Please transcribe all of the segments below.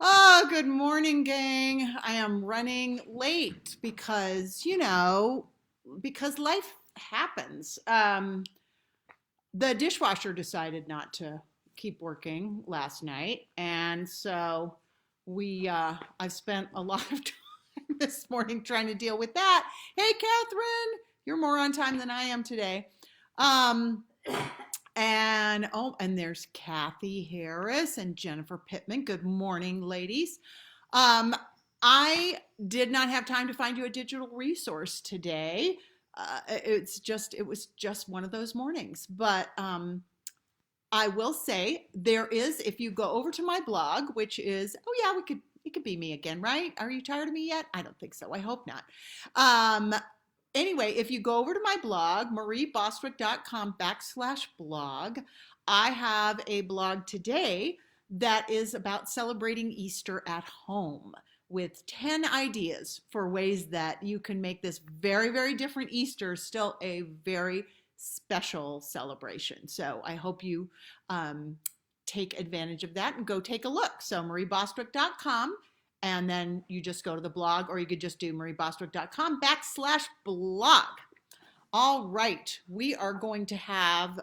Oh, good morning, gang. I am running late because life happens. The dishwasher decided not to keep working last night, and so I've spent a lot of time this morning trying to deal with that. Hey, Catherine, you're more on time than I am today. Um, and there's Kathy Harris and Jennifer Pittman. Good morning, ladies. Um, I did not have time to find you a digital resource today. It was just one of those mornings. But I will say there is, if you go over to my blog, which is, oh yeah, it could be me again, right? Are you tired of me yet? I don't think so. I hope not. Um, anyway, if you go over to my blog, mariebostwick.com/blog, I have a blog today that is about celebrating Easter at home with 10 ideas for ways that you can make this very, very different Easter still a very special celebration. So I hope you um, take advantage of that and go take a look. So mariebostwick.com, and then you just go to the blog, or you could just do mariebostwick.com/blog. All right, we are going to have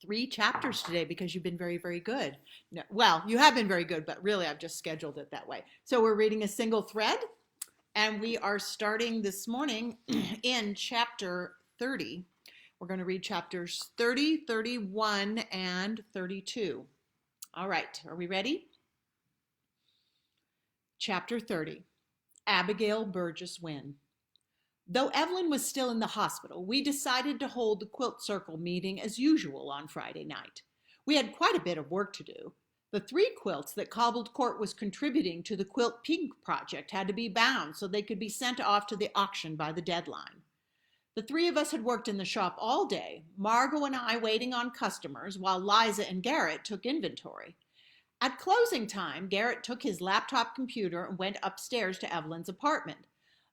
3 chapters today because you've been very, very good. No, well, you have been very good, but really I've just scheduled it that way. So we're reading a single thread, and we are starting this morning in chapter 30. We're going to read chapters 30, 31, and 32. All right, are we ready? Chapter 30, Abigail Burgess Wynne. Though Evelyn was still in the hospital, we decided to hold the Quilt Circle meeting as usual on Friday night. We had quite a bit of work to do. The 3 quilts that Cobbled Court was contributing to the Quilt Pig project had to be bound so they could be sent off to the auction by the deadline. The 3 of us had worked in the shop all day, Margot and I waiting on customers while Liza and Garrett took inventory. At closing time, Garrett took his laptop computer and went upstairs to Evelyn's apartment.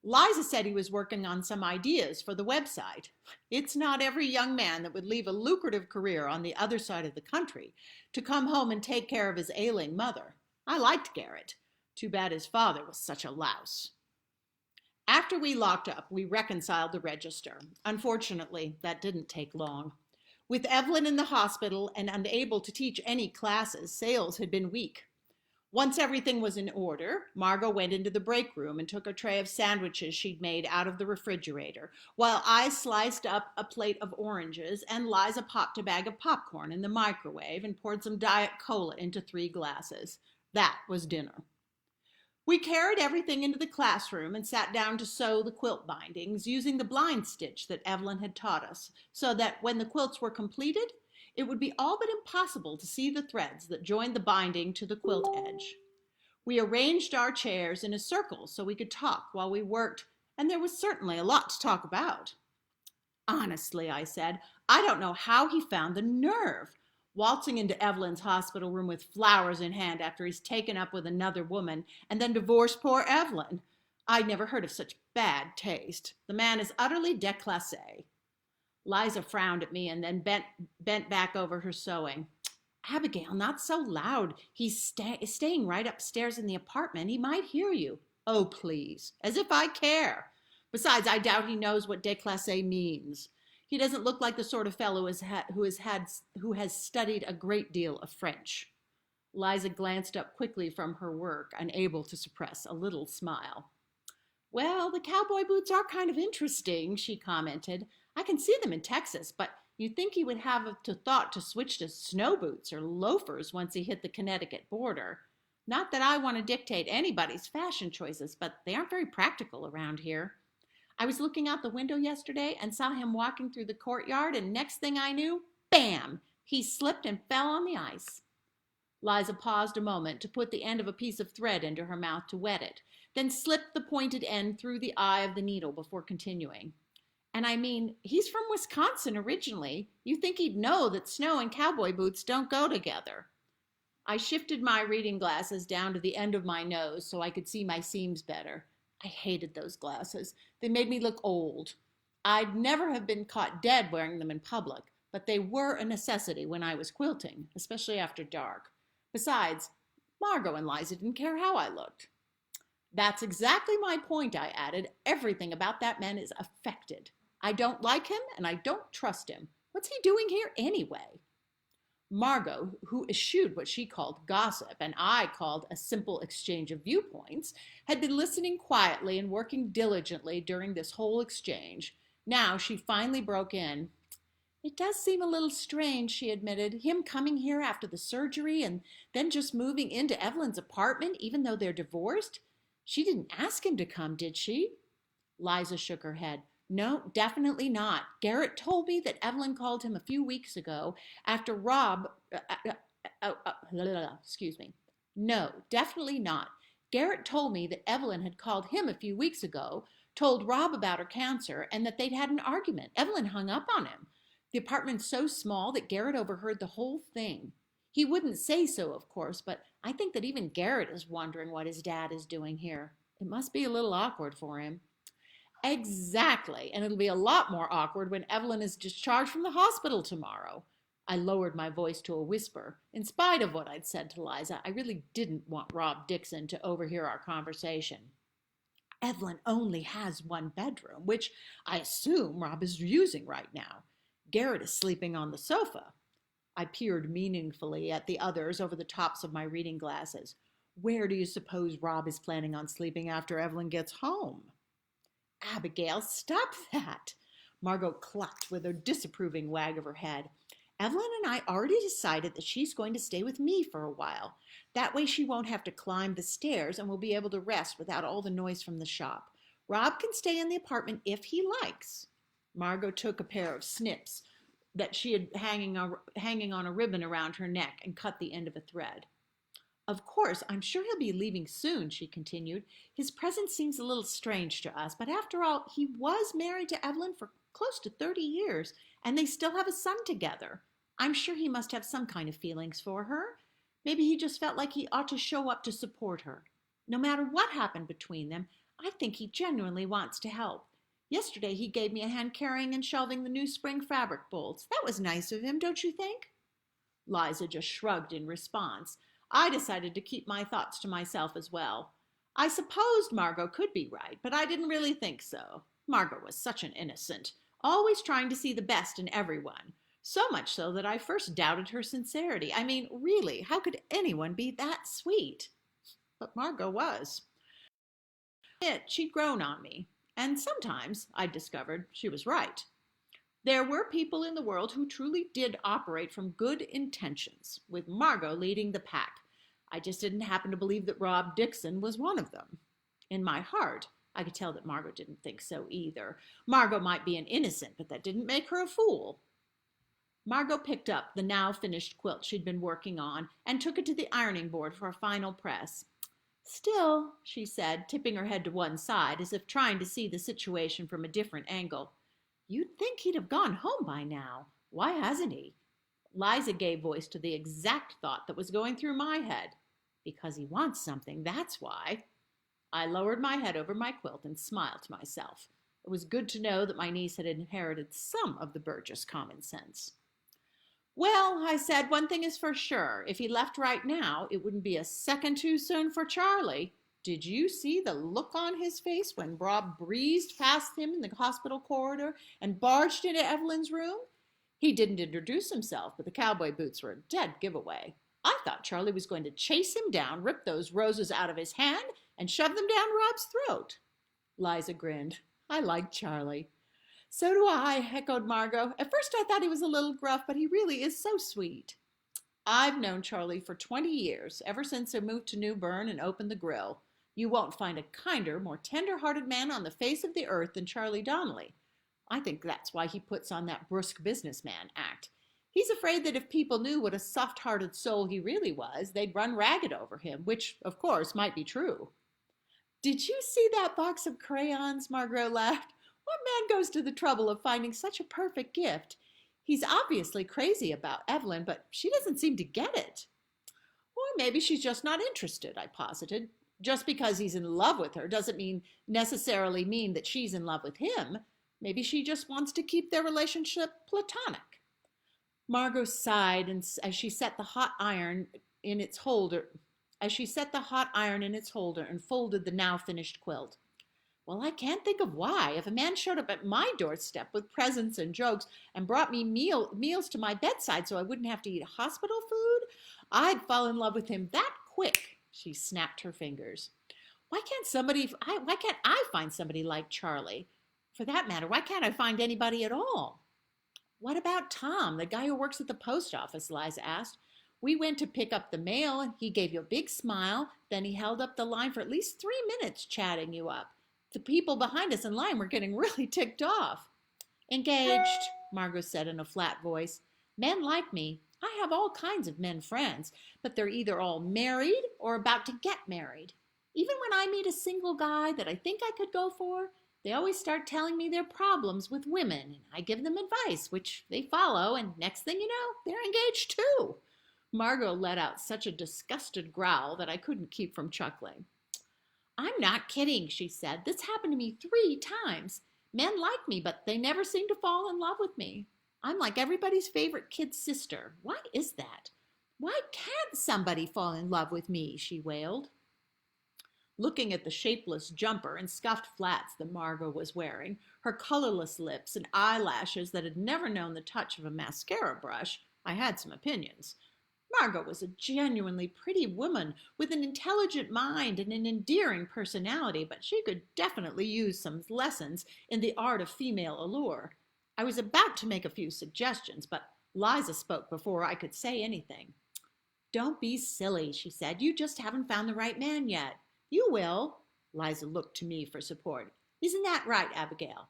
Liza said he was working on some ideas for the website. It's not every young man that would leave a lucrative career on the other side of the country to come home and take care of his ailing mother. I liked Garrett. Too bad his father was such a louse. After we locked up, we reconciled the register. Unfortunately, that didn't take long. With Evelyn in the hospital and unable to teach any classes, sales had been weak. Once everything was in order, Margot went into the break room and took a tray of sandwiches she'd made out of the refrigerator, while I sliced up a plate of oranges and Liza popped a bag of popcorn in the microwave and poured some Diet Cola into 3 glasses. That was dinner. We carried everything into the classroom and sat down to sew the quilt bindings using the blind stitch that Evelyn had taught us, so that when the quilts were completed, it would be all but impossible to see the threads that joined the binding to the quilt edge. We arranged our chairs in a circle so we could talk while we worked, and there was certainly a lot to talk about. Honestly, I said, I don't know how he found the nerve waltzing into Evelyn's hospital room with flowers in hand after he's taken up with another woman and then divorced poor Evelyn. I'd never heard of such bad taste. The man is utterly déclassé. Liza frowned at me and then bent back over her sewing. Abigail, not so loud. He's staying right upstairs in the apartment. He might hear you. Oh, please. As if I care. Besides, I doubt he knows what déclassé means. He doesn't look like the sort of fellow who has studied a great deal of French. Liza glanced up quickly from her work, unable to suppress a little smile. Well, the cowboy boots are kind of interesting, she commented. I can see them in Texas, but you'd think he would have thought to switch to snow boots or loafers once he hit the Connecticut border. Not that I want to dictate anybody's fashion choices, but they aren't very practical around here. I was looking out the window yesterday and saw him walking through the courtyard, and next thing I knew, bam! He slipped and fell on the ice. Liza paused a moment to put the end of a piece of thread into her mouth to wet it, then slipped the pointed end through the eye of the needle before continuing. And I mean, he's from Wisconsin originally. You'd think he'd know that snow and cowboy boots don't go together. I shifted my reading glasses down to the end of my nose so I could see my seams better. I hated those glasses. They made me look old. I'd never have been caught dead wearing them in public, but they were a necessity when I was quilting, especially after dark. Besides, Margot and Liza didn't care how I looked. That's exactly my point, I added. Everything about that man is affected. I don't like him, and I don't trust him. What's he doing here anyway? Margot, who eschewed what she called gossip and I called a simple exchange of viewpoints, had been listening quietly and working diligently during this whole exchange. Now she finally broke in. It does seem a little strange, she admitted, him coming here after the surgery and then just moving into Evelyn's apartment, even though they're divorced. She didn't ask him to come, did she? Liza shook her head. No, definitely not. Garrett told me that Evelyn called him a few weeks ago after Rob... excuse me. No, definitely not. Garrett told me that Evelyn had called him a few weeks ago, told Rob about her cancer, and that they'd had an argument. Evelyn hung up on him. The apartment's so small that Garrett overheard the whole thing. He wouldn't say so, of course, but I think that even Garrett is wondering what his dad is doing here. It must be a little awkward for him. Exactly, and it'll be a lot more awkward when Evelyn is discharged from the hospital tomorrow. I lowered my voice to a whisper. In spite of what I'd said to Liza, I really didn't want Rob Dixon to overhear our conversation. Evelyn only has one bedroom, which I assume Rob is using right now. Garrett is sleeping on the sofa. I peered meaningfully at the others over the tops of my reading glasses. Where do you suppose Rob is planning on sleeping after Evelyn gets home? Abigail, stop that. Margot clucked with a disapproving wag of her head. Evelyn and I already decided that she's going to stay with me for a while. That way she won't have to climb the stairs and will be able to rest without all the noise from the shop. Rob can stay in the apartment if he likes. Margot took a pair of snips that she had hanging on a ribbon around her neck and cut the end of a thread. Of course, I'm sure he'll be leaving soon, she continued. His presence seems a little strange to us, but after all, he was married to Evelyn for close to 30 years, and they still have a son together. I'm sure he must have some kind of feelings for her. Maybe he just felt like he ought to show up to support her. No matter what happened between them, I think he genuinely wants to help. Yesterday he gave me a hand carrying and shelving the new spring fabric bolts. That was nice of him, don't you think? Liza just shrugged in response. I decided to keep my thoughts to myself as well. I supposed Margot could be right, but I didn't really think so. Margot was such an innocent, always trying to see the best in everyone. So much so that I first doubted her sincerity. I mean, really, how could anyone be that sweet? But Margot was. She'd grown on me, and sometimes, I discovered, she was right. There were people in the world who truly did operate from good intentions, with Margot leading the pack. I just didn't happen to believe that Rob Dixon was one of them. In my heart, I could tell that Margot didn't think so either. Margot might be an innocent, but that didn't make her a fool. Margot picked up the now finished quilt she'd been working on and took it to the ironing board for a final press. Still, she said, tipping her head to one side as if trying to see the situation from a different angle, you'd think he'd have gone home by now. Why hasn't he? Liza gave voice to the exact thought that was going through my head. Because he wants something, that's why. I lowered my head over my quilt and smiled to myself. It was good to know that my niece had inherited some of the Burgess common sense. Well, I said, one thing is for sure. If he left right now, it wouldn't be a second too soon for Charlie. Did you see the look on his face when Rob breezed past him in the hospital corridor and barged into Evelyn's room? He didn't introduce himself, but the cowboy boots were a dead giveaway. I thought Charlie was going to chase him down, rip those roses out of his hand, and shove them down Rob's throat. Liza grinned. I like Charlie. So do I, echoed Margot. At first I thought he was a little gruff, but he really is so sweet. I've known Charlie for 20 years, ever since I moved to New Bern and opened the grill. You won't find a kinder, more tender-hearted man on the face of the earth than Charlie Donnelly. I think that's why he puts on that brusque businessman act. He's afraid that if people knew what a soft-hearted soul he really was, they'd run ragged over him, which, of course, might be true. Did you see that box of crayons? Margot laughed. What man goes to the trouble of finding such a perfect gift? He's obviously crazy about Evelyn, but she doesn't seem to get it. Or maybe she's just not interested, I posited. Just because he's in love with her doesn't necessarily mean that she's in love with him. Maybe she just wants to keep their relationship platonic. Margot sighed and as she set the hot iron in its holder, and folded the now finished quilt. Well, I can't think of why. If a man showed up at my doorstep with presents and jokes and brought me meals to my bedside so I wouldn't have to eat hospital food, I'd fall in love with him that quick. She snapped her fingers. Why can't I find somebody like Charlie? For that matter, why can't I find anybody at all? What about Tom, the guy who works at the post office? Liza asked. We went to pick up the mail and he gave you a big smile. Then he held up the line for at least 3 minutes chatting you up. The people behind us in line were getting really ticked off. Engaged, Margot said in a flat voice. Men like me. I have all kinds of men friends, but they're either all married or about to get married. Even when I meet a single guy that I think I could go for, they always start telling me their problems with women, and I give them advice, which they follow, and next thing you know, they're engaged too. Margot let out such a disgusted growl that I couldn't keep from chuckling. I'm not kidding, she said. This happened to me 3 times. Men like me, but they never seem to fall in love with me. I'm like everybody's favorite kid's sister. Why is that? Why can't somebody fall in love with me? She wailed. Looking at the shapeless jumper and scuffed flats that Margot was wearing, her colorless lips and eyelashes that had never known the touch of a mascara brush, I had some opinions. Margot was a genuinely pretty woman with an intelligent mind and an endearing personality, but she could definitely use some lessons in the art of female allure. I was about to make a few suggestions, but Liza spoke before I could say anything. Don't be silly, she said. You just haven't found the right man yet. You will. Liza looked to me for support. Isn't that right, Abigail?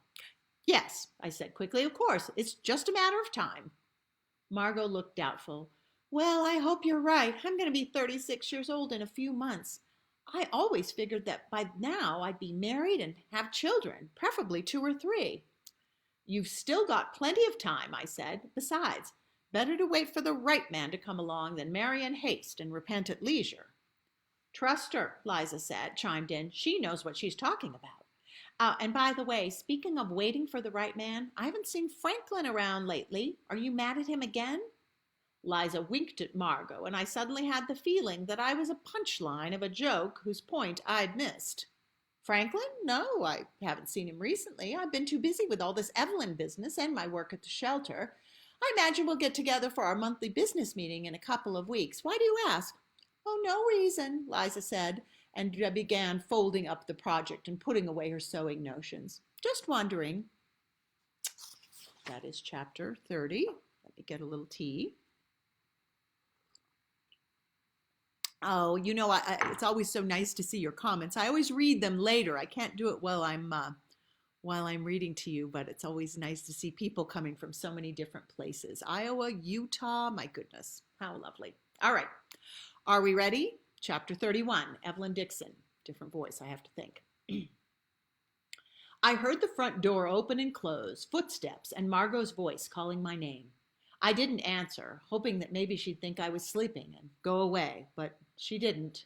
Yes, I said quickly. Of course. It's just a matter of time. Margot looked doubtful. Well, I hope you're right. I'm going to be 36 years old in a few months. I always figured that by now I'd be married and have children, preferably 2 or 3. You've still got plenty of time, I said. Besides, better to wait for the right man to come along than marry in haste and repent at leisure. Trust her, Liza said, chimed in. She knows what she's talking about. And by the way, speaking of waiting for the right man, I haven't seen Franklin around lately. Are you mad at him again? Liza winked at Margot, and I suddenly had the feeling that I was a punchline of a joke whose point I'd missed. Franklin? No, I haven't seen him recently. I've been too busy with all this Evelyn business and my work at the shelter. I imagine we'll get together for our monthly business meeting in a couple of weeks. Why do you ask? Oh, no reason, Liza said, and began folding up the project and putting away her sewing notions. Just wondering. That is chapter 30. Let me get a little tea. Oh, it's always so nice to see your comments. I always read them later. I can't do it while I'm reading to you, but it's always nice to see people coming from so many different places. Iowa, Utah, my goodness, how lovely. All right. Are we ready? Chapter 31, Evelyn Dixon. Different voice, I have to think. I heard the front door open and close, footsteps, and Margot's voice calling my name. I didn't answer, hoping that maybe she'd think I was sleeping and go away, but she didn't.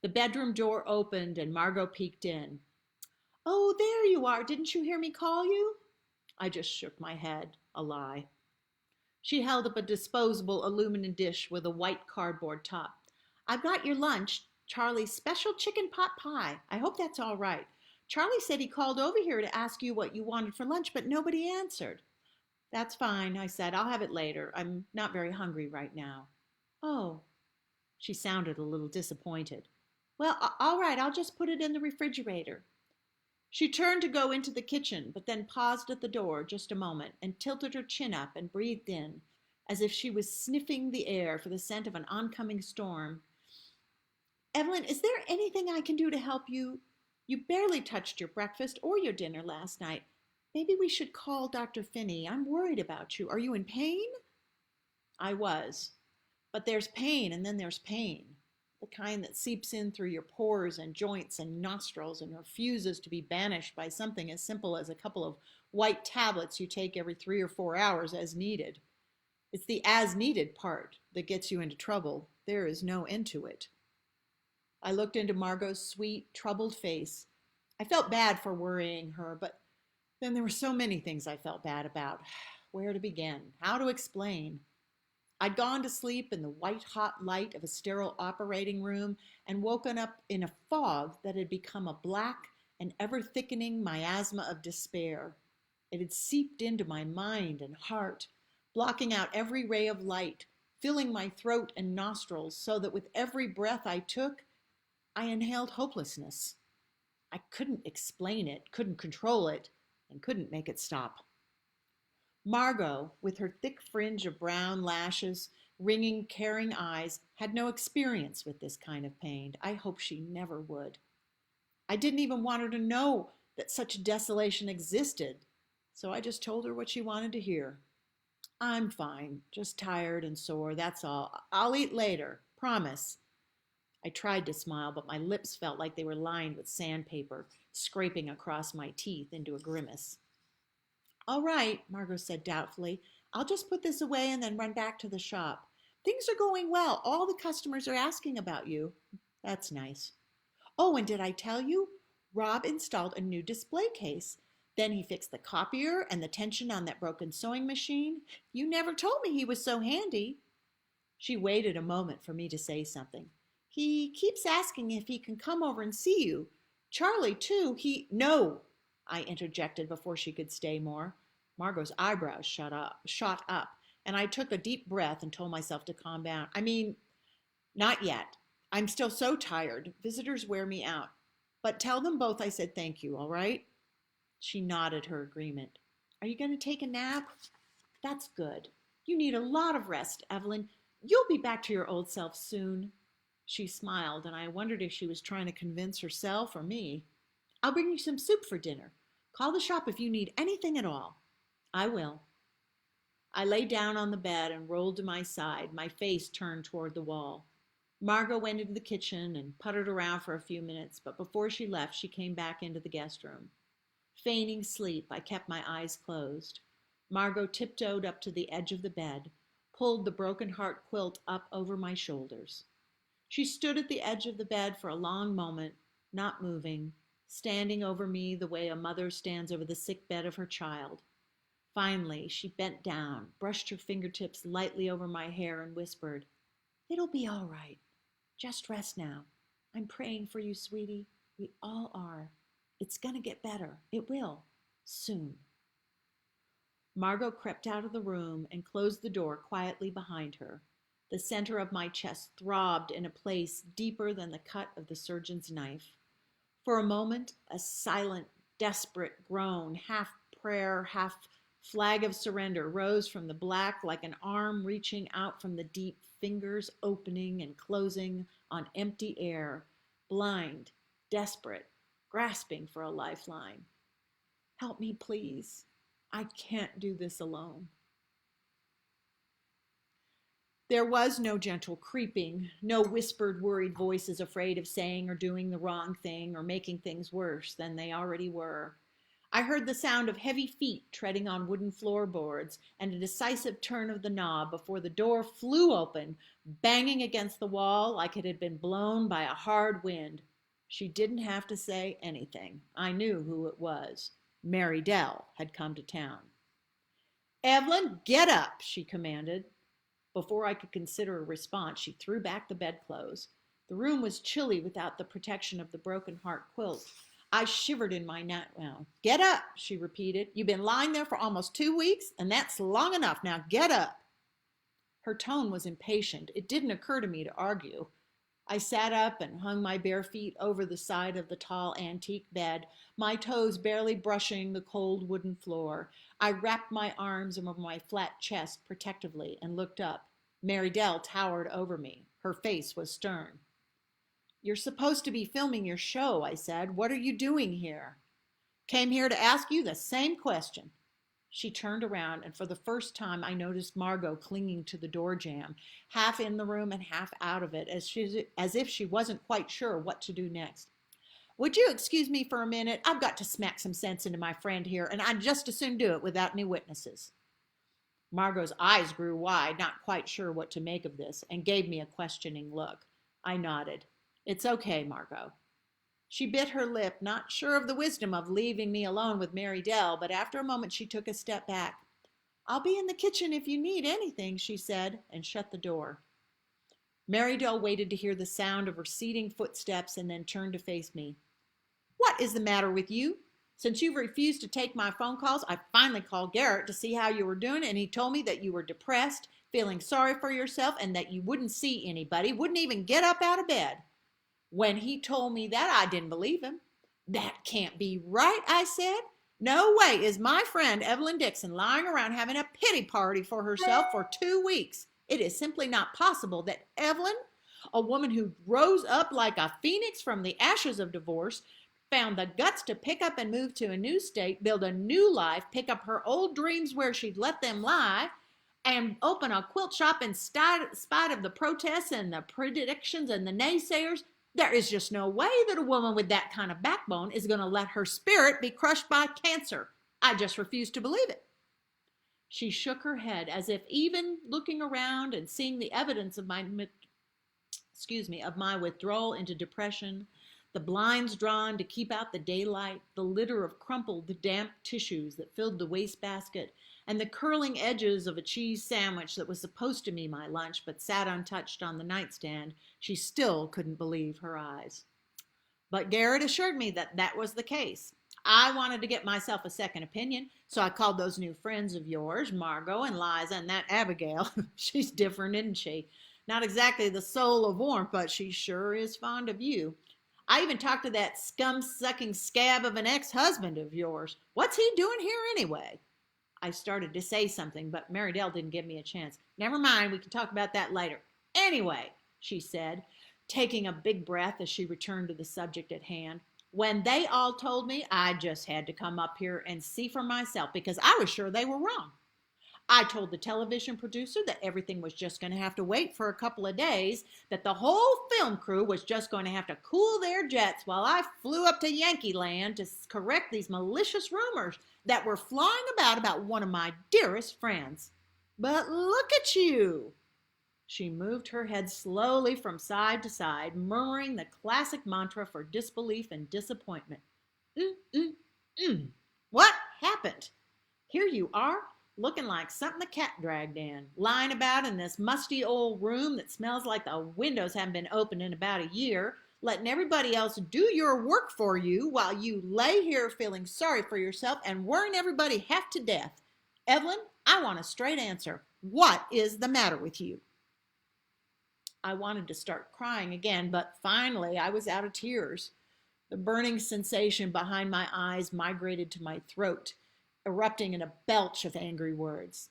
The bedroom door opened and Margot peeked in. Oh, there you are. Didn't you hear me call you? I just shook my head, a lie. She held up a disposable aluminum dish with a white cardboard top. I've got your lunch, Charlie's special chicken pot pie. I hope that's all right. Charlie said he called over here to ask you what you wanted for lunch, but nobody answered. That's fine, I said. I'll have it later. I'm not very hungry right now. Oh, she sounded a little disappointed. Well, all right, I'll just put it in the refrigerator. She turned to go into the kitchen, but then paused at the door just a moment and tilted her chin up and breathed in, as if she was sniffing the air for the scent of an oncoming storm. Evelyn, is there anything I can do to help you? You barely touched your breakfast or your dinner last night. Maybe we should call Dr. Finney. I'm worried about you. Are you in pain? I was. But there's pain and then there's pain. The kind that seeps in through your pores and joints and nostrils and refuses to be banished by something as simple as a couple of white tablets you take every 3 or 4 hours as needed. It's the as needed part that gets you into trouble. There is no end to it. I looked into Margot's sweet, troubled face. I felt bad for worrying her, but then there were so many things I felt bad about. Where to begin? How to explain? I'd gone to sleep in the white-hot light of a sterile operating room and woken up in a fog that had become a black and ever-thickening miasma of despair. It had seeped into my mind and heart, blocking out every ray of light, filling my throat and nostrils so that with every breath I took, I inhaled hopelessness. I couldn't explain it, couldn't control it, and couldn't make it stop. Margot, with her thick fringe of brown lashes, ringing, caring eyes, had no experience with this kind of pain. I hoped she never would. I didn't even want her to know that such desolation existed, so I just told her what she wanted to hear. I'm fine, just tired and sore, that's all. I'll eat later, promise. I tried to smile, but my lips felt like they were lined with sandpaper, scraping across my teeth into a grimace. All right, Margot said doubtfully. I'll just put this away and then run back to the shop. Things are going well. All the customers are asking about you. That's nice. Oh, and did I tell you? Rob installed a new display case. Then he fixed the copier and the tension on that broken sewing machine. You never told me he was so handy. She waited a moment for me to say something. He keeps asking if he can come over and see you. Charlie, too, No, I interjected before she could say more. Margot's eyebrows shot up, and I took a deep breath and told myself to calm down. Not yet. I'm still so tired. Visitors wear me out. But tell them both I said thank you, all right? She nodded her agreement. Are you going to take a nap? That's good. You need a lot of rest, Evelyn. You'll be back to your old self soon. She smiled, and I wondered if she was trying to convince herself or me. I'll bring you some soup for dinner. Call the shop if you need anything at all. I will. I lay down on the bed and rolled to my side, my face turned toward the wall. Margot went into the kitchen and puttered around for a few minutes, but before she left, she came back into the guest room. Feigning sleep, I kept my eyes closed. Margot tiptoed up to the edge of the bed, pulled the broken heart quilt up over my shoulders. She stood at the edge of the bed for a long moment, not moving, standing over me the way a mother stands over the sick bed of her child. Finally, she bent down, brushed her fingertips lightly over my hair, and whispered, It'll be all right. Just rest now. I'm praying for you, sweetie. We all are. It's going to get better. It will. Soon. Margot crept out of the room and closed the door quietly behind her. The center of my chest throbbed in a place deeper than the cut of the surgeon's knife. For a moment, a silent, desperate groan, half prayer, half flag of surrender, rose from the black like an arm reaching out from the deep, fingers opening and closing on empty air, blind, desperate, grasping for a lifeline. Help me, please. I can't do this alone. There was no gentle creeping, no whispered, worried voices afraid of saying or doing the wrong thing or making things worse than they already were. I heard the sound of heavy feet treading on wooden floorboards and a decisive turn of the knob before the door flew open, banging against the wall like it had been blown by a hard wind. She didn't have to say anything. I knew who it was. Mary-Dell had come to town. Evelyn, get up, she commanded. Before I could consider a response, she threw back the bedclothes. The room was chilly without the protection of the broken heart quilt. I shivered in my nightgown. Get up, she repeated. You've been lying there for almost 2 weeks, and that's long enough. Now get up. Her tone was impatient. It didn't occur to me to argue. I sat up and hung my bare feet over the side of the tall antique bed, my toes barely brushing the cold wooden floor. I wrapped my arms around my flat chest protectively and looked up. Mary-Dell towered over me. Her face was stern. You're supposed to be filming your show, I said. What are you doing here? Came here to ask you the same question. She turned around, and for the first time I noticed Margot clinging to the door jamb, half in the room and half out of it, as if she wasn't quite sure what to do next. Would you excuse me for a minute? I've got to smack some sense into my friend here, and I'd just as soon do it without any witnesses. Margot's eyes grew wide, not quite sure what to make of this, and gave me a questioning look. I nodded. It's okay, Margot. She bit her lip, not sure of the wisdom of leaving me alone with Mary-Dell, but after a moment she took a step back. I'll be in the kitchen if you need anything, she said, and shut the door. Mary-Dell waited to hear the sound of receding footsteps and then turned to face me. What is the matter with you? Since you've refused to take my phone calls, I finally called Garrett to see how you were doing, and he told me that you were depressed, feeling sorry for yourself, and that you wouldn't see anybody, wouldn't even get up out of bed. When he told me that, I didn't believe him. That can't be right, I said. No way is my friend Evelyn Dixon lying around having a pity party for herself for 2 weeks. It is simply not possible that Evelyn, a woman who rose up like a phoenix from the ashes of divorce, found the guts to pick up and move to a new state, build a new life, pick up her old dreams where she'd let them lie, and open a quilt shop in spite of the protests and the predictions and the naysayers. There is just no way that a woman with that kind of backbone is going to let her spirit be crushed by cancer. I just refuse to believe it. She shook her head as if even looking around and seeing the evidence of my withdrawal into depression, the blinds drawn to keep out the daylight, the litter of crumpled, damp tissues that filled the wastebasket, and the curling edges of a cheese sandwich that was supposed to be my lunch but sat untouched on the nightstand, she still couldn't believe her eyes. But Garrett assured me that that was the case. I wanted to get myself a second opinion, so I called those new friends of yours, Margot and Liza and that Abigail. She's different, isn't she? Not exactly the soul of warmth, but she sure is fond of you. I even talked to that scum-sucking scab of an ex-husband of yours. What's he doing here anyway? I started to say something, but Mary-Dell didn't give me a chance. Never mind, we can talk about that later. Anyway, she said, taking a big breath as she returned to the subject at hand. When they all told me, I just had to come up here and see for myself because I was sure they were wrong. I told the television producer that everything was just going to have to wait for a couple of days, that the whole film crew was just going to have to cool their jets while I flew up to Yankee Land to correct these malicious rumors that were flying about one of my dearest friends. But look at you! She moved her head slowly from side to side, murmuring the classic mantra for disbelief and disappointment. What happened? Here you are, looking like something the cat dragged in, lying about in this musty old room that smells like the windows haven't been opened in about a year, letting everybody else do your work for you while you lay here feeling sorry for yourself and worrying everybody half to death. Evelyn, I want a straight answer. What is the matter with you? I wanted to start crying again, but finally I was out of tears. The burning sensation behind my eyes migrated to my throat, erupting in a belch of angry words.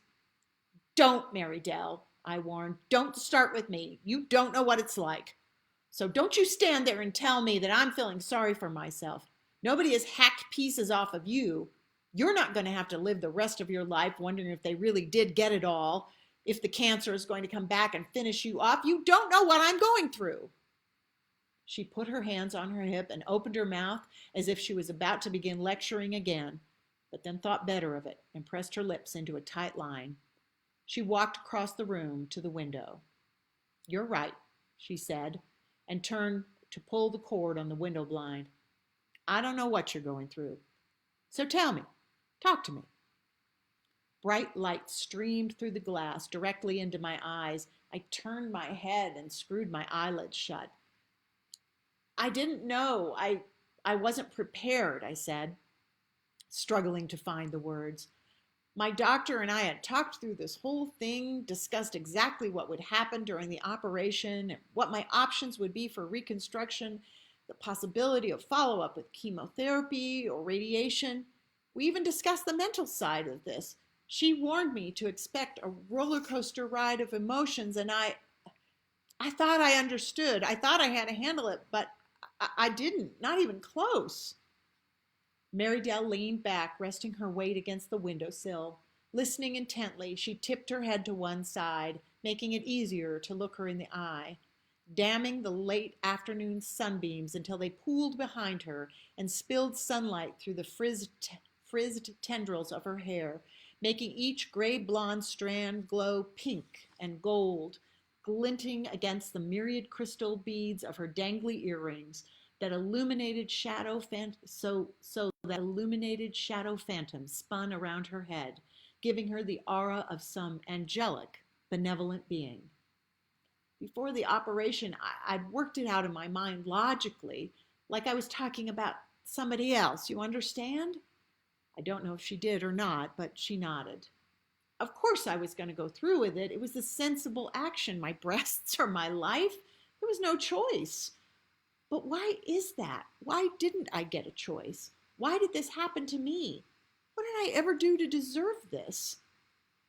Don't, Mary-Dell, I warned. Don't start with me. You don't know what it's like. So don't you stand there and tell me that I'm feeling sorry for myself. Nobody has hacked pieces off of you. You're not going to have to live the rest of your life wondering if they really did get it all, if the cancer is going to come back and finish you off. You don't know what I'm going through. She put her hands on her hip and opened her mouth as if she was about to begin lecturing again, but then thought better of it and pressed her lips into a tight line. She walked across the room to the window. You're right, she said, and turned to pull the cord on the window blind. I don't know what you're going through. So tell me, talk to me. Bright light streamed through the glass directly into my eyes. I turned my head and screwed my eyelids shut. I didn't know. I wasn't prepared, I said, struggling to find the words. My doctor and I had talked through this whole thing, discussed exactly what would happen during the operation, what my options would be for reconstruction, the possibility of follow-up with chemotherapy or radiation. We even discussed the mental side of this. She warned me to expect a roller coaster ride of emotions, and I thought I understood. I thought I had to handle it, but I didn't, not even close. Mary-Dell leaned back, resting her weight against the windowsill. Listening intently, she tipped her head to one side, making it easier to look her in the eye, damming the late afternoon sunbeams until they pooled behind her and spilled sunlight through the frizzed tendrils of her hair, making each gray-blonde strand glow pink and gold, glinting against the myriad crystal beads of her dangly earrings that illuminated shadow phantom spun around her head, giving her the aura of some angelic, benevolent being. Before the operation, I'd worked it out in my mind logically, like I was talking about somebody else. You understand? I don't know if she did or not, but she nodded. Of course I was going to go through with it. It was the sensible action. My breasts are my life. There was no choice. But why is that? Why didn't I get a choice? Why did this happen to me? What did I ever do to deserve this?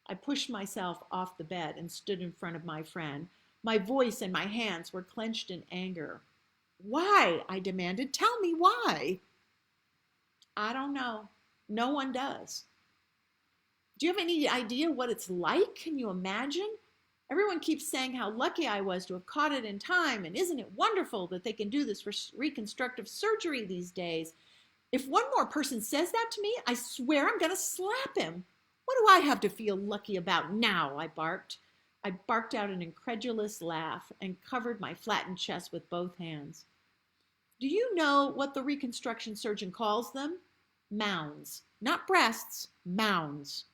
I pushed myself off the bed and stood in front of my friend. My voice and my hands were clenched in anger. Why? I demanded. Tell me why. I don't know. No one does. Do you have any idea what it's like? Can you imagine? Everyone keeps saying how lucky I was to have caught it in time, and isn't it wonderful that they can do this reconstructive surgery these days? If one more person says that to me, I swear I'm going to slap him. What do I have to feel lucky about now? I barked. I barked out an incredulous laugh and covered my flattened chest with both hands. Do you know what the reconstruction surgeon calls them? Mounds. Not breasts, mounds.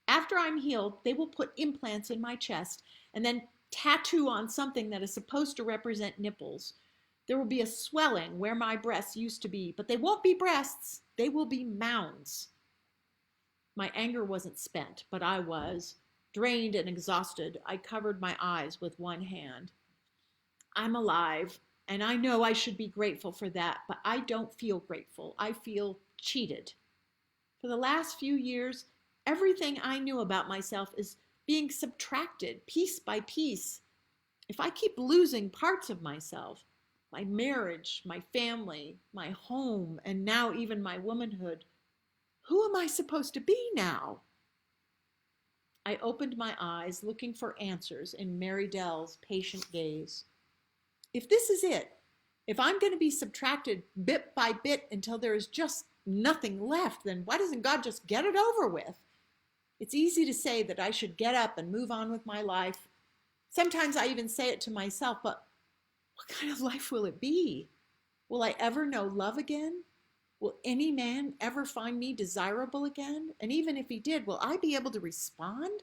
After I'm healed, they will put implants in my chest and then tattoo on something that is supposed to represent nipples. There will be a swelling where my breasts used to be, but they won't be breasts. They will be mounds. My anger wasn't spent, but I was. Drained and exhausted, I covered my eyes with one hand. I'm alive, and I know I should be grateful for that, but I don't feel grateful. I feel cheated. For the last few years, everything I knew about myself is being subtracted piece by piece. If I keep losing parts of myself, my marriage, my family, my home, and now even my womanhood, who am I supposed to be now? I opened my eyes, looking for answers in Mary-Dell's patient gaze. If this is it, if I'm going to be subtracted bit by bit until there is just nothing left, then why doesn't God just get it over with? It's easy to say that I should get up and move on with my life. Sometimes I even say it to myself, but what kind of life will it be? Will I ever know love again? Will any man ever find me desirable again? And even if he did, will I be able to respond?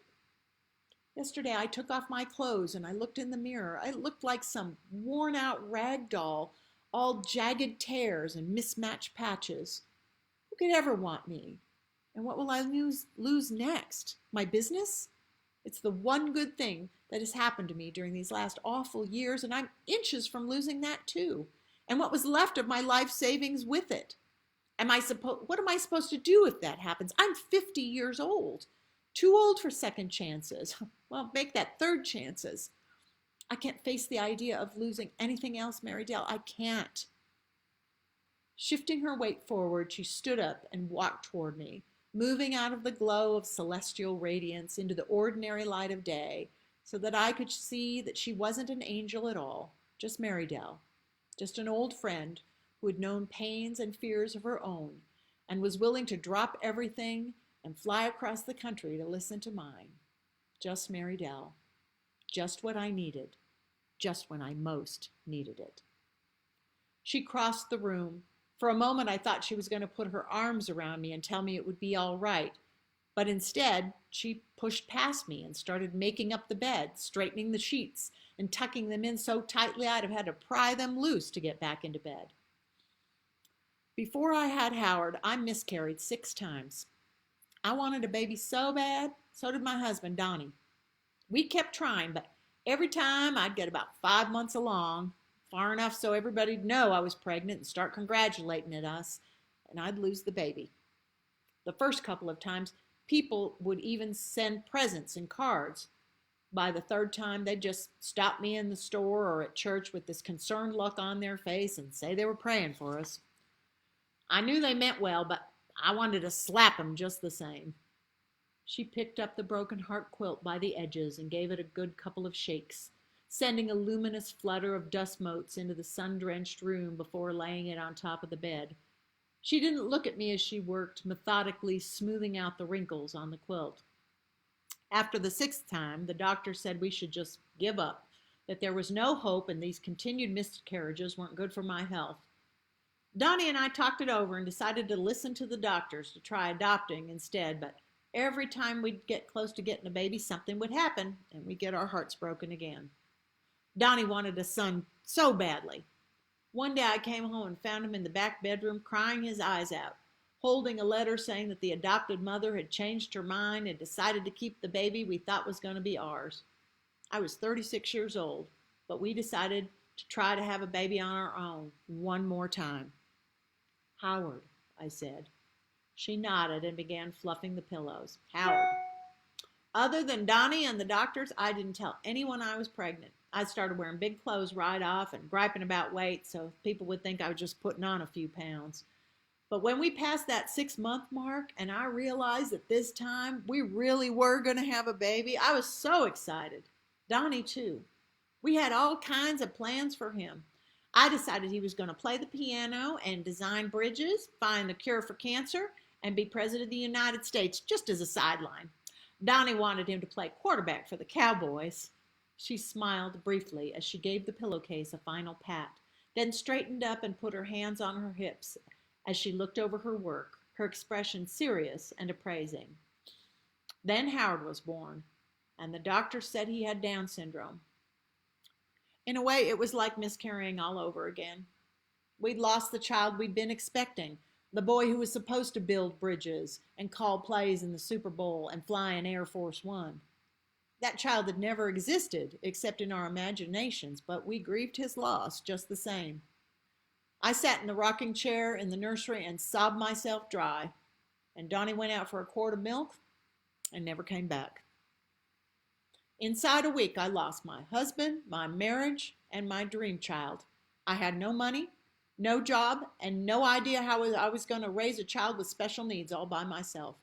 Yesterday, I took off my clothes and I looked in the mirror. I looked like some worn-out rag doll, all jagged tears and mismatched patches. Who could ever want me? And what will I lose next? My business? It's the one good thing that has happened to me during these last awful years, and I'm inches from losing that too. And what was left of my life savings with it? What am I supposed to do if that happens? I'm 50 years old. Too old for second chances. Well, make that third chances. I can't face the idea of losing anything else, Mary-Dell. I can't. Shifting her weight forward, she stood up and walked toward me, moving out of the glow of celestial radiance into the ordinary light of day, so that I could see that she wasn't an angel at all, just Mary-Dell, just an old friend who had known pains and fears of her own and was willing to drop everything and fly across the country to listen to mine. Just Mary-Dell, just what I needed, just when I most needed it. She crossed the room. For a moment, I thought she was going to put her arms around me and tell me it would be all right. But instead, she pushed past me and started making up the bed, straightening the sheets, and tucking them in so tightly I'd have had to pry them loose to get back into bed. Before I had Howard, I miscarried 6 times. I wanted a baby so bad, so did my husband, Donnie. We kept trying, but every time I'd get about 5 months along, far enough so everybody'd know I was pregnant and start congratulating at us, and I'd lose the baby. The first couple of times, people would even send presents and cards. By the third time, they'd just stop me in the store or at church with this concerned look on their face and say they were praying for us. I knew they meant well, but I wanted to slap them just the same. She picked up the broken heart quilt by the edges and gave it a good couple of shakes, sending a luminous flutter of dust motes into the sun-drenched room before laying it on top of the bed. She didn't look at me as she worked, methodically smoothing out the wrinkles on the quilt. After the 6th time, the doctor said we should just give up, that there was no hope and these continued miscarriages weren't good for my health. Donnie and I talked it over and decided to listen to the doctors to try adopting instead, but Every time we'd get close to getting a baby, something would happen, and we'd get our hearts broken again. Donnie wanted a son so badly. One day I came home and found him in the back bedroom crying his eyes out, holding a letter saying that the adopted mother had changed her mind and decided to keep the baby we thought was going to be ours. I was 36 years old, but we decided to try to have a baby on our own one more time. Howard, I said. She nodded and began fluffing the pillows. Howard. Other than Donnie and the doctors, I didn't tell anyone I was pregnant. I started wearing big clothes right off and griping about weight so people would think I was just putting on a few pounds. But when we passed that 6-month mark and I realized that this time we really were going to have a baby, I was so excited. Donnie, too. We had all kinds of plans for him. I decided he was going to play the piano and design bridges, find the cure for cancer, and be president of the United States just as a sideline. Donnie wanted him to play quarterback for the Cowboys. She smiled briefly as she gave the pillowcase a final pat, then straightened up and put her hands on her hips as she looked over her work, her expression serious and appraising. Then Howard was born, and the doctor said he had Down syndrome. In a way, it was like miscarrying all over again. We'd lost the child we'd been expecting, the boy who was supposed to build bridges and call plays in the Super Bowl and fly in Air Force One. That child had never existed except in our imaginations, but we grieved his loss just the same. I sat in the rocking chair in the nursery and sobbed myself dry, and Donnie went out for a quart of milk and never came back. Inside a week, I lost my husband, my marriage, and my dream child. I had no money, no job, and no idea how I was going to raise a child with special needs all by myself.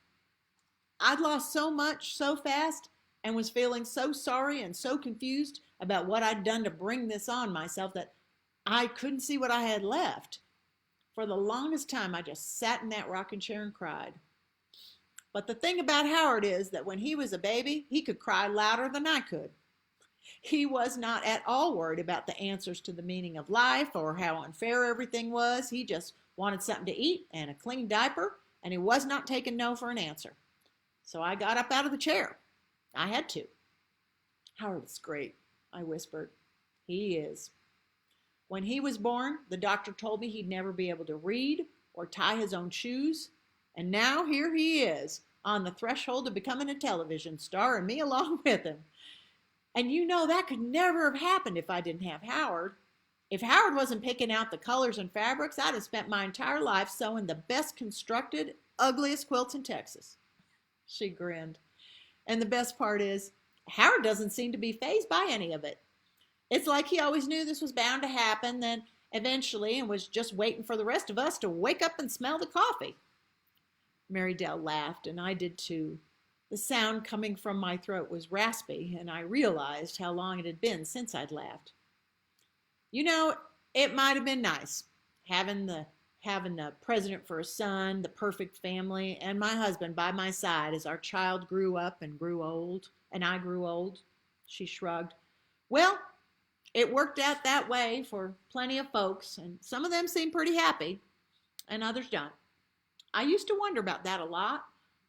I'd lost so much so fast and was feeling so sorry and so confused about what I'd done to bring this on myself that I couldn't see what I had left. For the longest time, I just sat in that rocking chair and cried. But the thing about Howard is that when he was a baby, he could cry louder than I could. He was not at all worried about the answers to the meaning of life or how unfair everything was. He just wanted something to eat and a clean diaper, and he was not taking no for an answer. So I got up out of the chair. I had to. Howard is great, I whispered. He is. When he was born, the doctor told me he'd never be able to read or tie his own shoes. And now here he is, on the threshold of becoming a television star, and me along with him. And you know that could never have happened if I didn't have Howard. If Howard wasn't picking out the colors and fabrics, I'd have spent my entire life sewing the best constructed, ugliest quilts in Texas. She grinned. And the best part is, Howard doesn't seem to be fazed by any of it. It's like he always knew this was bound to happen, then eventually, and was just waiting for the rest of us to wake up and smell the coffee. Mary-Dell laughed, and I did too. The sound coming from my throat was raspy, and I realized how long it had been since I'd laughed. You know, it might have been nice, having the president for a son, the perfect family, and my husband by my side as our child grew up and grew old, and I grew old. She shrugged. Well, it worked out that way for plenty of folks, and some of them seem pretty happy, and others don't. I used to wonder about that a lot,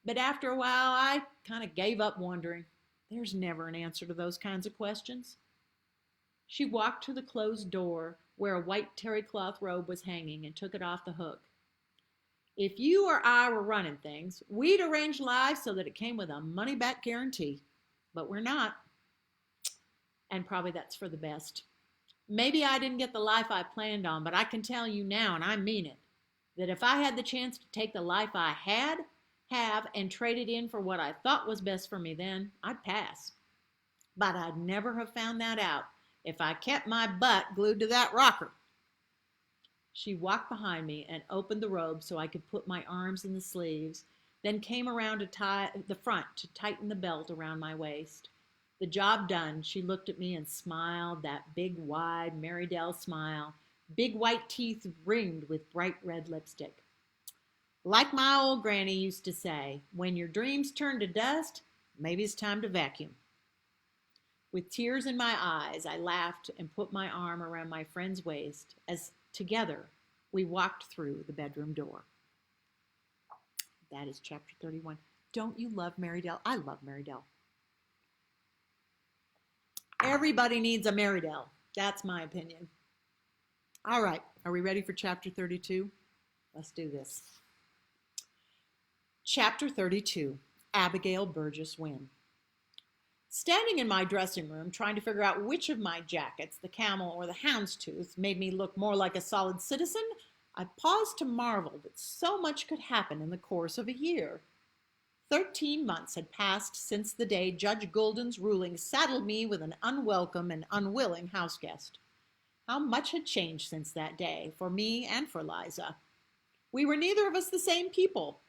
but after a while, I kind of gave up wondering. There's never an answer to those kinds of questions. She walked to the closed door where a white terry cloth robe was hanging and took it off the hook. If you or I were running things, we'd arrange lives so that it came with a money-back guarantee. But we're not. And probably that's for the best. Maybe I didn't get the life I planned on, but I can tell you now, and I mean it, that if I had the chance to take the life I have, and trade it in for what I thought was best for me then, I'd pass. But I'd never have found that out if I kept my butt glued to that rocker. She walked behind me and opened the robe so I could put my arms in the sleeves, then came around to tie the front to tighten the belt around my waist. The job done, she looked at me and smiled, that big, wide Mary-Dell smile, big white teeth ringed with bright red lipstick. Like my old granny used to say, when your dreams turn to dust, maybe it's time to vacuum. With tears in my eyes, I laughed and put my arm around my friend's waist as together we walked through the bedroom door. That is chapter 31. Don't you love Mary-Dell? I love Mary-Dell. Everybody needs a Mary-Dell. That's my opinion. All right, are we ready for chapter 32? Let's do this. Chapter 32, Abigail Burgess Wynne. Standing in my dressing room, trying to figure out which of my jackets, the camel or the houndstooth, made me look more like a solid citizen, I paused to marvel that so much could happen in the course of a year. 13 months had passed since the day Judge Goulden's ruling saddled me with an unwelcome and unwilling houseguest. How much had changed since that day, for me and for Liza. We were neither of us the same people.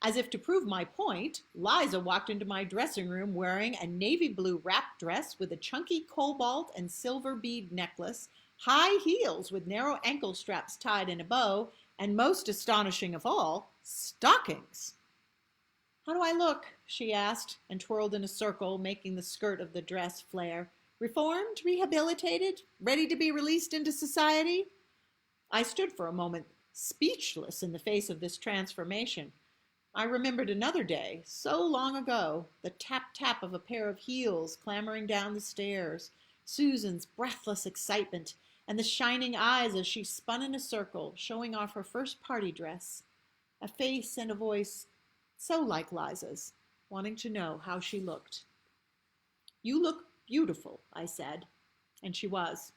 As if to prove my point, Liza walked into my dressing room wearing a navy blue wrap dress with a chunky cobalt and silver bead necklace, high heels with narrow ankle straps tied in a bow, and most astonishing of all, stockings. "How do I look?" she asked, and twirled in a circle, making the skirt of the dress flare. "Reformed, rehabilitated, ready to be released into society?" I stood for a moment, speechless in the face of this transformation. I remembered another day, so long ago, the tap-tap of a pair of heels clambering down the stairs, Susan's breathless excitement, and the shining eyes as she spun in a circle, showing off her first party dress. A face and a voice so like Liza's, wanting to know how she looked. "You look beautiful," I said, and she was.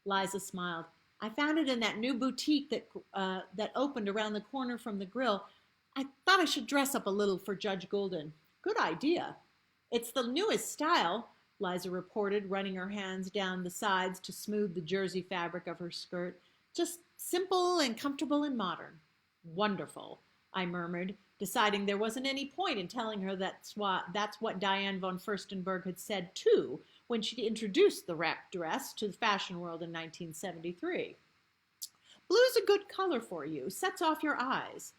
Liza smiled. "I found it in that new boutique that opened around the corner from the grill. I thought I should dress up a little for Judge Goulden." "Good idea." "It's the newest style," Liza reported, running her hands down the sides to smooth the jersey fabric of her skirt. "Just simple and comfortable and modern." "Wonderful," I murmured, deciding there wasn't any point in telling her that's what Diane von Furstenberg had said too when she introduced the wrap dress to the fashion world in 1973. "Blue's a good color for you, sets off your eyes."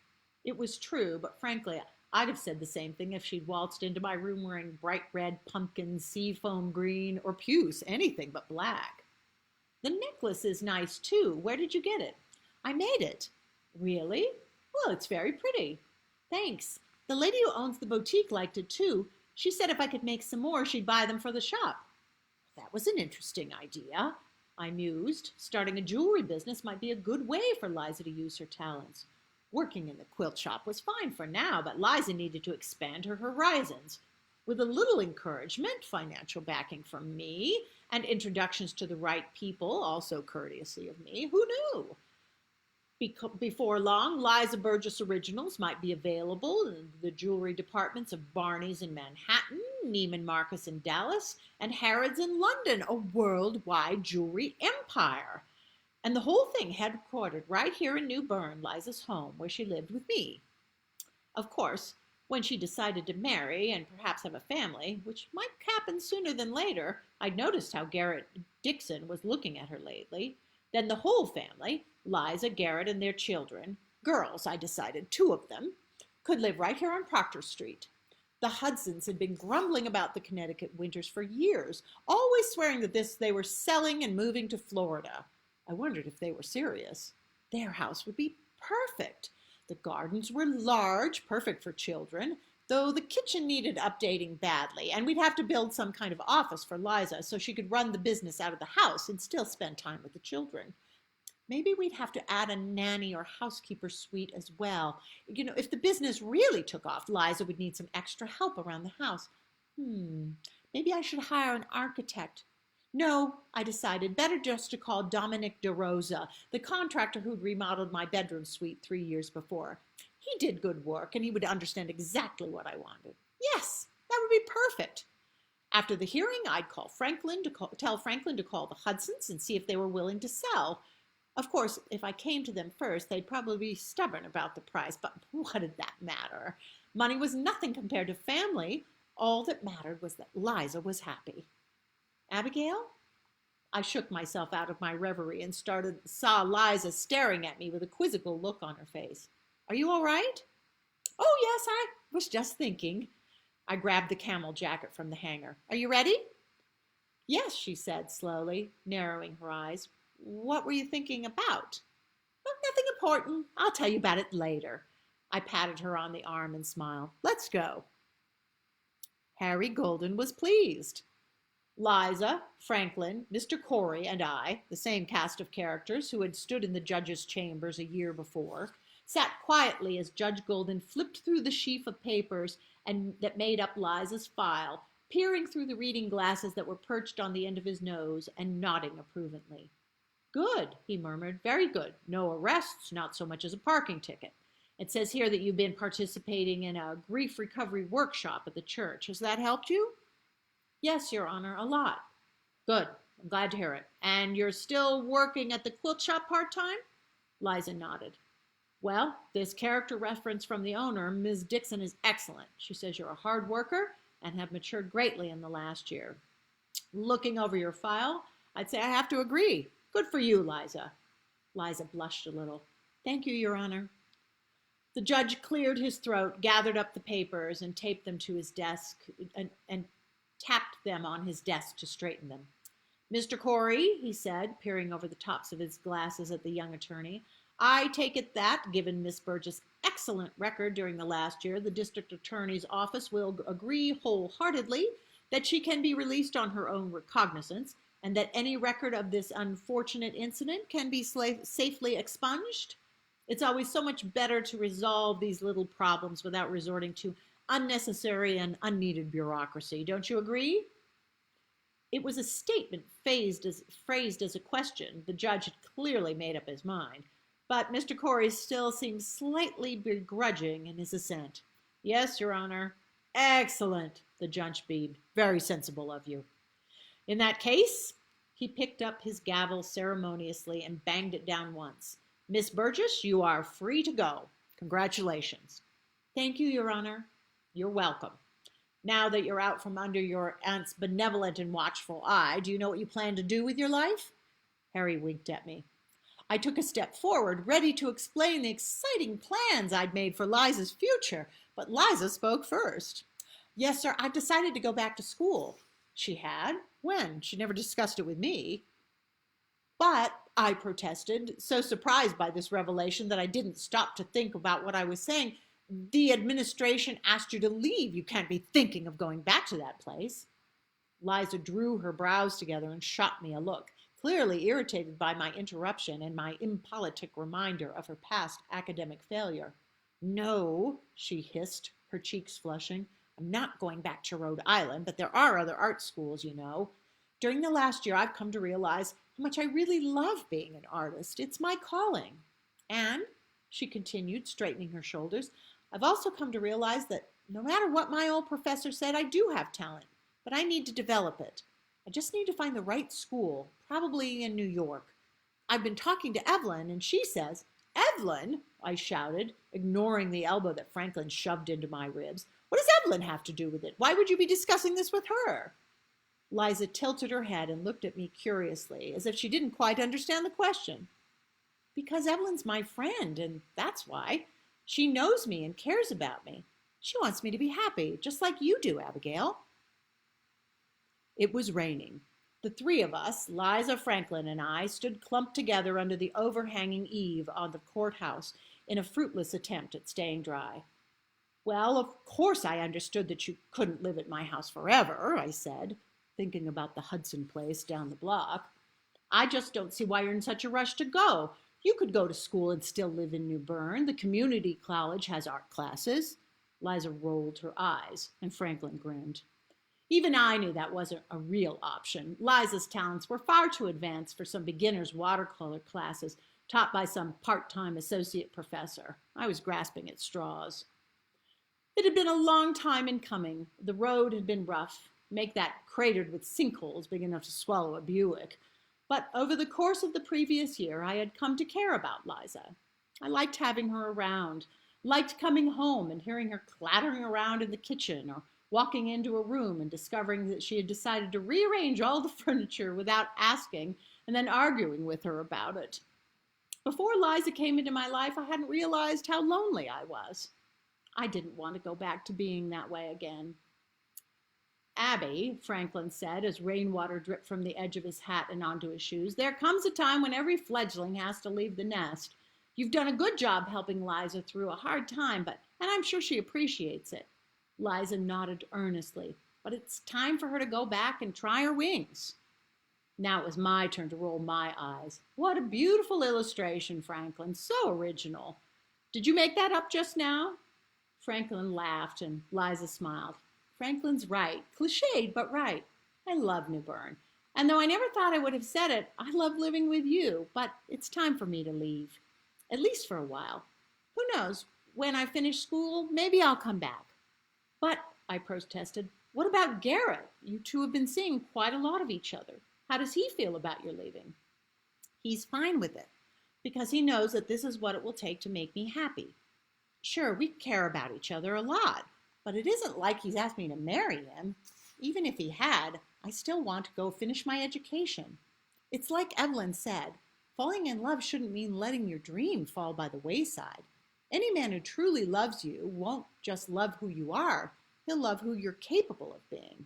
It was true, but frankly, I'd have said the same thing if she'd waltzed into my room wearing bright red, pumpkin, seafoam green, or puce, anything but black. "The necklace is nice, too. Where did you get it?" "I made it." "Really? Well, it's very pretty." "Thanks. The lady who owns the boutique liked it, too. She said if I could make some more, she'd buy them for the shop." "That was an interesting idea," I mused. Starting a jewelry business might be a good way for Liza to use her talents. Working in the quilt shop was fine for now, but Liza needed to expand her horizons. With a little encouragement, financial backing from me, and introductions to the right people, also courteously of me, who knew? Before long, Liza Burgess Originals might be available in the jewelry departments of Barney's in Manhattan, Neiman Marcus in Dallas, and Harrods in London, a worldwide jewelry empire. And the whole thing headquartered right here in New Bern, Liza's home, where she lived with me. Of course, when she decided to marry and perhaps have a family, which might happen sooner than later, I'd noticed how Garrett Dixon was looking at her lately, then the whole family, Liza, Garrett, and their children, girls, I decided, 2 of them, could live right here on Proctor Street. The Hudsons had been grumbling about the Connecticut winters for years, always swearing that they were selling and moving to Florida. I wondered if they were serious. Their house would be perfect. The gardens were large, perfect for children, though the kitchen needed updating badly, and we'd have to build some kind of office for Liza so she could run the business out of the house and still spend time with the children. Maybe we'd have to add a nanny or housekeeper suite as well. If the business really took off, Liza would need some extra help around the house. Maybe I should hire an architect. No, I decided, better just to call Dominic DeRosa, the contractor who'd remodeled my bedroom suite 3 years before. He did good work, and he would understand exactly what I wanted. Yes, that would be perfect. After the hearing, I'd tell Franklin to call the Hudsons and see if they were willing to sell. Of course, if I came to them first, they'd probably be stubborn about the price, but what did that matter? Money was nothing compared to family. All that mattered was that Liza was happy. "Abigail?" I shook myself out of my reverie and saw Liza staring at me with a quizzical look on her face. "Are you all right?" "Oh, yes, I was just thinking." I grabbed the camel jacket from the hanger. "Are you ready?" "Yes," she said slowly, narrowing her eyes. "What were you thinking about?" "Oh, nothing important. I'll tell you about it later." I patted her on the arm and smiled. Let's go. Harry Golden was pleased. Liza, Franklin, Mr. Corey, and I, the same cast of characters who had stood in the judge's chambers a year before, sat quietly as Judge Golden flipped through the sheaf of papers that made up Liza's file, peering through the reading glasses that were perched on the end of his nose and nodding approvingly. Good, he murmured. Very good. No arrests, not so much as a parking ticket. It says here that you've been participating in a grief recovery workshop at the church. Has that helped you? Yes, Your Honor, a lot. Good. I'm glad to hear it. And you're still working at the quilt shop part-time? Liza nodded. Well, this character reference from the owner, Ms. Dixon, is excellent. She says you're a hard worker and have matured greatly in the last year. Looking over your file, I'd say I have to agree. Good for you, Liza. Liza blushed a little. Thank you, Your Honor. The judge cleared his throat, gathered up the papers, and taped them to his desk and tapped them on his desk to straighten them. Mr. Corey, he said, peering over the tops of his glasses at the young attorney, I take it that, given Miss Burgess' excellent record during the last year, the district attorney's office will agree wholeheartedly that she can be released on her own recognizance, and that any record of this unfortunate incident can be safely expunged. It's always so much better to resolve these little problems without resorting to unnecessary and unneeded bureaucracy. Don't you agree? It was a statement phrased as a question. The judge had clearly made up his mind. But Mr. Corey still seemed slightly begrudging in his assent. Yes, Your Honor. Excellent, the judge beamed. Very sensible of you. In that case, he picked up his gavel ceremoniously and banged it down once. Miss Burgess, you are free to go. Congratulations. Thank you, Your Honor. You're welcome. Now that you're out from under your aunt's benevolent and watchful eye, do you know what you plan to do with your life? Harry winked at me. I took a step forward, ready to explain the exciting plans I'd made for Liza's future, but Liza spoke first. Yes, sir, I've decided to go back to school. She had? When? She never discussed it with me. But, I protested, so surprised by this revelation that I didn't stop to think about what I was saying. The administration asked you to leave. You can't be thinking of going back to that place. Liza drew her brows together and shot me a look, clearly irritated by my interruption and my impolitic reminder of her past academic failure. No, she hissed, her cheeks flushing. I'm not going back to Rhode Island, but there are other art schools, you know. During the last year, I've come to realize how much I really love being an artist. It's my calling. And, she continued, straightening her shoulders, I've also come to realize that no matter what my old professor said, I do have talent, but I need to develop it. I just need to find the right school, probably in New York. I've been talking to Evelyn, and she says, Evelyn, I shouted, ignoring the elbow that Franklin shoved into my ribs. What does Evelyn have to do with it? Why would you be discussing this with her? Liza tilted her head and looked at me curiously, as if she didn't quite understand the question. Because Evelyn's my friend, and that's why. She knows me and cares about me. She wants me to be happy, just like you do, Abigail. It was raining. The three of us, Liza, Franklin, and I, stood clumped together under the overhanging eave on the courthouse in a fruitless attempt at staying dry. Well, of course I understood that you couldn't live at my house forever, I said, thinking about the Hudson place down the block. I just don't see why you're in such a rush to go. You could go to school and still live in New Bern. The community college has art classes. Liza rolled her eyes, and Franklin grinned. Even I knew that wasn't a real option. Liza's talents were far too advanced for some beginner's watercolor classes taught by some part-time associate professor. I was grasping at straws. It had been a long time in coming. The road had been rough, make that cratered with sinkholes big enough to swallow a Buick. But over the course of the previous year, I had come to care about Liza. I liked having her around, liked coming home and hearing her clattering around in the kitchen or walking into a room and discovering that she had decided to rearrange all the furniture without asking and then arguing with her about it. Before Liza came into my life, I hadn't realized how lonely I was. I didn't want to go back to being that way again. Abby, Franklin said, as rainwater dripped from the edge of his hat and onto his shoes, there comes a time when every fledgling has to leave the nest. You've done a good job helping Liza through a hard time, and I'm sure she appreciates it. Liza nodded earnestly, but it's time for her to go back and try her wings. Now it was my turn to roll my eyes. What a beautiful illustration, Franklin. So original. Did you make that up just now? Franklin laughed and Liza smiled. Franklin's right. Cliched, but right. I love New Bern. And though I never thought I would have said it, I love living with you, but it's time for me to leave. At least for a while. Who knows? When I finish school, maybe I'll come back. But, I protested, what about Garrett? You two have been seeing quite a lot of each other. How does he feel about your leaving? He's fine with it, because he knows that this is what it will take to make me happy. Sure, we care about each other a lot, but it isn't like he's asked me to marry him. Even if he had, I still want to go finish my education. It's like Evelyn said, falling in love shouldn't mean letting your dream fall by the wayside. Any man who truly loves you won't just love who you are, he'll love who you're capable of being.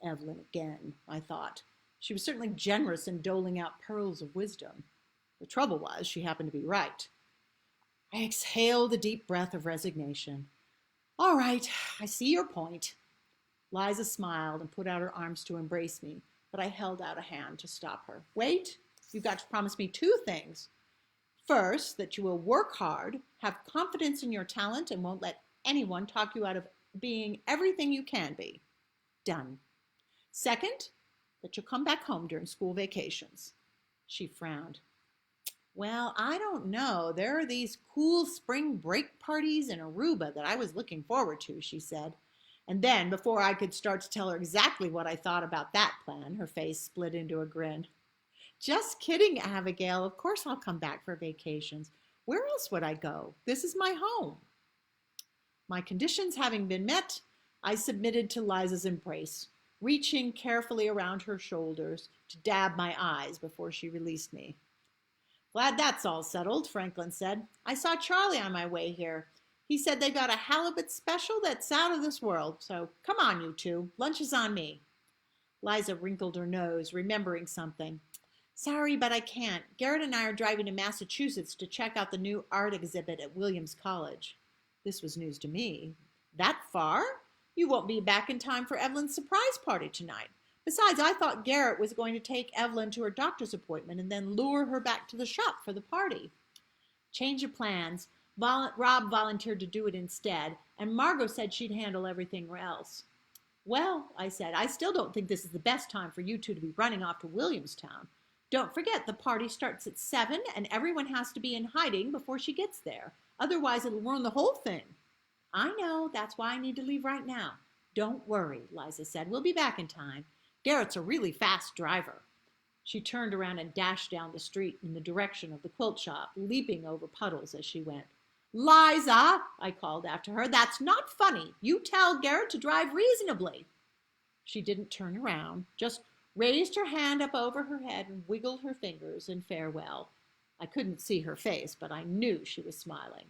Evelyn again, I thought. She was certainly generous in doling out pearls of wisdom. The trouble was, she happened to be right. I exhaled a deep breath of resignation. All right, I see your point. Liza smiled and put out her arms to embrace me, but I held out a hand to stop her. Wait, you've got to promise me two things. First, that you will work hard, have confidence in your talent, and won't let anyone talk you out of being everything you can be. Done. Second, that you'll come back home during school vacations. She frowned. Well, I don't know. There are these cool spring break parties in Aruba that I was looking forward to, she said. And then, before I could start to tell her exactly what I thought about that plan, her face split into a grin. Just kidding, Abigail. Of course I'll come back for vacations. Where else would I go? This is my home. My conditions having been met, I submitted to Liza's embrace, reaching carefully around her shoulders to dab my eyes before she released me. Glad that's all settled, Franklin said. I saw Charlie on my way here. He said they've got a halibut special that's out of this world, so come on, you two. Lunch is on me. Liza wrinkled her nose, remembering something. Sorry, but I can't. Garrett and I are driving to Massachusetts to check out the new art exhibit at Williams College. This was news to me. That far? You won't be back in time for Evelyn's surprise party tonight. Besides, I thought Garrett was going to take Evelyn to her doctor's appointment and then lure her back to the shop for the party. Change of plans. Rob volunteered to do it instead, and Margot said she'd handle everything else. Well, I said, I still don't think this is the best time for you two to be running off to Williamstown. Don't forget, the party starts at 7, and everyone has to be in hiding before she gets there. Otherwise, it'll ruin the whole thing. I know. That's why I need to leave right now. Don't worry, Liza said. We'll be back in time. Garrett's a really fast driver. She turned around and dashed down the street in the direction of the quilt shop, leaping over puddles as she went. Liza, I called after her, that's not funny. You tell Garrett to drive reasonably. She didn't turn around, just raised her hand up over her head and wiggled her fingers in farewell. I couldn't see her face, but I knew she was smiling.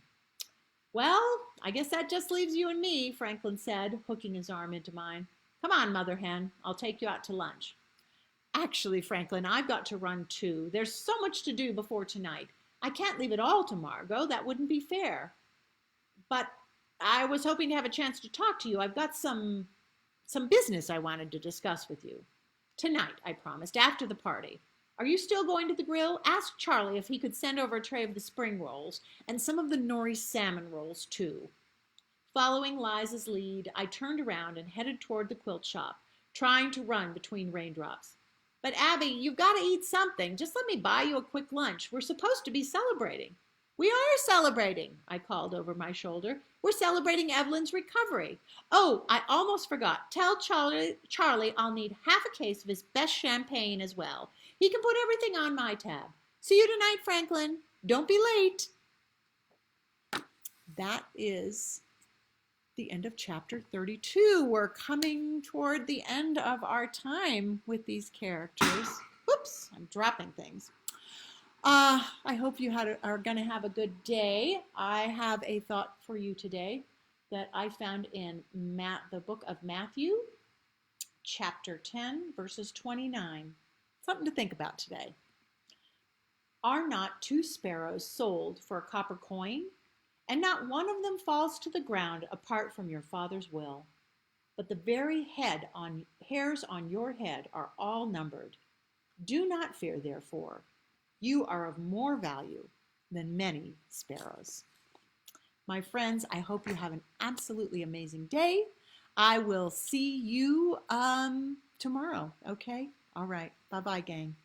Well, I guess that just leaves you and me, Franklin said, hooking his arm into mine. Come on, Mother Hen, I'll take you out to lunch. Actually, Franklin, I've got to run too. There's so much to do before tonight. I can't leave it all to Margot. That wouldn't be fair. But I was hoping to have a chance to talk to you. I've got some business I wanted to discuss with you. Tonight, I promised, after the party. Are you still going to the grill? Ask Charlie if he could send over a tray of the spring rolls and some of the nori salmon rolls, too. Following Liza's lead, I turned around and headed toward the quilt shop, trying to run between raindrops. But Abby, you've got to eat something. Just let me buy you a quick lunch. We're supposed to be celebrating. We are celebrating, I called over my shoulder. We're celebrating Evelyn's recovery. Oh, I almost forgot. Tell Charlie I'll need half a case of his best champagne as well. He can put everything on my tab. See you tonight, Franklin. Don't be late. That is the end of chapter 32. We're coming toward the end of our time with these characters. Whoops, I'm dropping things. I hope you are going to have a good day. I have a thought for you today that I found in the book of Matthew, chapter 10, verses 29. Something to think about today. Are not two sparrows sold for a copper coin? And not one of them falls to the ground apart from your Father's will. But the very hairs on your head are all numbered. Do not fear, therefore. You are of more value than many sparrows. My friends, I hope you have an absolutely amazing day. I will see you tomorrow, okay? All right. Bye-bye, gang.